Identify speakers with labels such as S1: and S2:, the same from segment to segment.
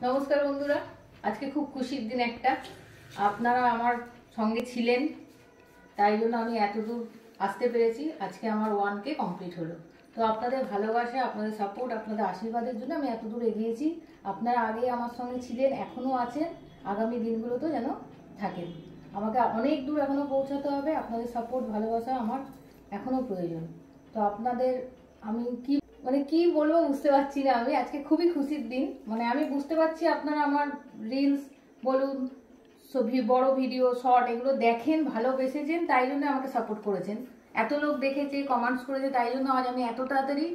S1: নমস্কার বন্ধুরা, আজকে খুব খুশির দিন একটা। আপনারা আমার সঙ্গে ছিলেন, তাই জন্য আমি এতদূর আসতে পেরেছি। আজকে আমার 1K কমপ্লিট হলো। তো আপনাদের ভালোবাসা, আপনাদের সাপোর্ট, আপনাদের আশীর্বাদের জন্য আমি এতদূর এগিয়েছি। আপনারা আগে আমার সঙ্গে ছিলেন, এখনও আছেন, আগামী দিনগুলোতেও যেন থাকেন। আমাকে অনেক দূর এখনও পৌঁছাতে হবে। আপনাদের সাপোর্ট, ভালোবাসা আমার এখনও প্রয়োজন। তো আপনাদের আমি কি বলবো বুঝতে পারছি না। আমি আজকে খুবই খুশির দিন। আমি বুঝতে পারছি আপনারা আমার রিলস বলুন, বড় ভিডিও, শর্ট এগুলো দেখেন, ভালোবেসেছেন, তাই জন্য আমাকে সাপোর্ট করেছেন। এত লোক দেখেছে, কমেন্টস করেছে, তাই জন্য আজ আমি এত তাড়াতাড়ি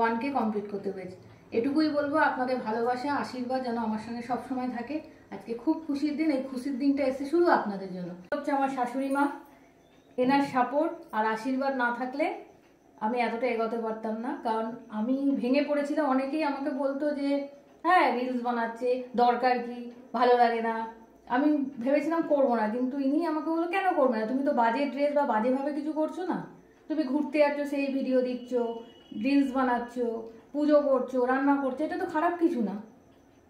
S1: 1K কমপ্লিট করতে পেরেছি। এটুকুই বলবো, আপনাদের ভালোবাসা, আশীর্বাদ যেন আমার সঙ্গে সবসময় থাকে। আজকে খুব খুশির দিন। এই খুশির দিনটা এসে শুধু আপনাদের জন্য। হচ্ছে আমার শাশুড়ি মা, এনার সাপোর্ট আর আশীর্বাদ না থাকলে আমি এতটা এগোতে পারতাম না। কারণ আমি ভেঙে পড়েছিলাম। অনেকেই আমাকে বলতো যে হ্যাঁ রিলস বানাচ্ছে, দরকার কি, ভালো লাগে না। আমি ভেবেছিলাম করবো না, কিন্তু ইনি আমাকে বললো কেন করবে না, তুমি তো বাজে ড্রেস বা বাজেভাবে কিছু করছো না, তুমি ঘুরতে যাচ্ছ, সেই ভিডিও দিচ্ছ, রিলস বানাচ্ছ, পুজো করছো, রান্না করছো, এটা তো খারাপ কিছু না।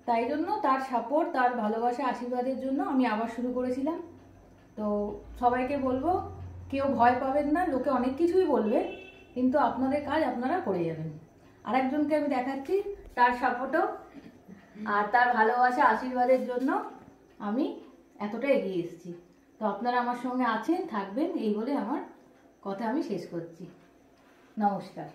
S1: তাই জন্য তার সাপোর্ট, তার ভালোবাসা, আশীর্বাদের জন্য আমি আবার শুরু করেছিলাম। তো সবাইকে বলবো, কেউ ভয় পাবেন না। লোকে অনেক কিছুই বলবে, কিন্তু আপনাদের কাজ আপনারা করে যাবেন। আরেকজনকে আমি দেখাচ্ছি, তার সাপোর্টও আর তার ভালোবাসা, আশীর্বাদের জন্য আমি এতটা এগিয়ে এসেছি। তো আপনারা আমার সঙ্গে আছেন, থাকবেন, এই বলে আমার কথা আমি শেষ করছি। নমস্কার।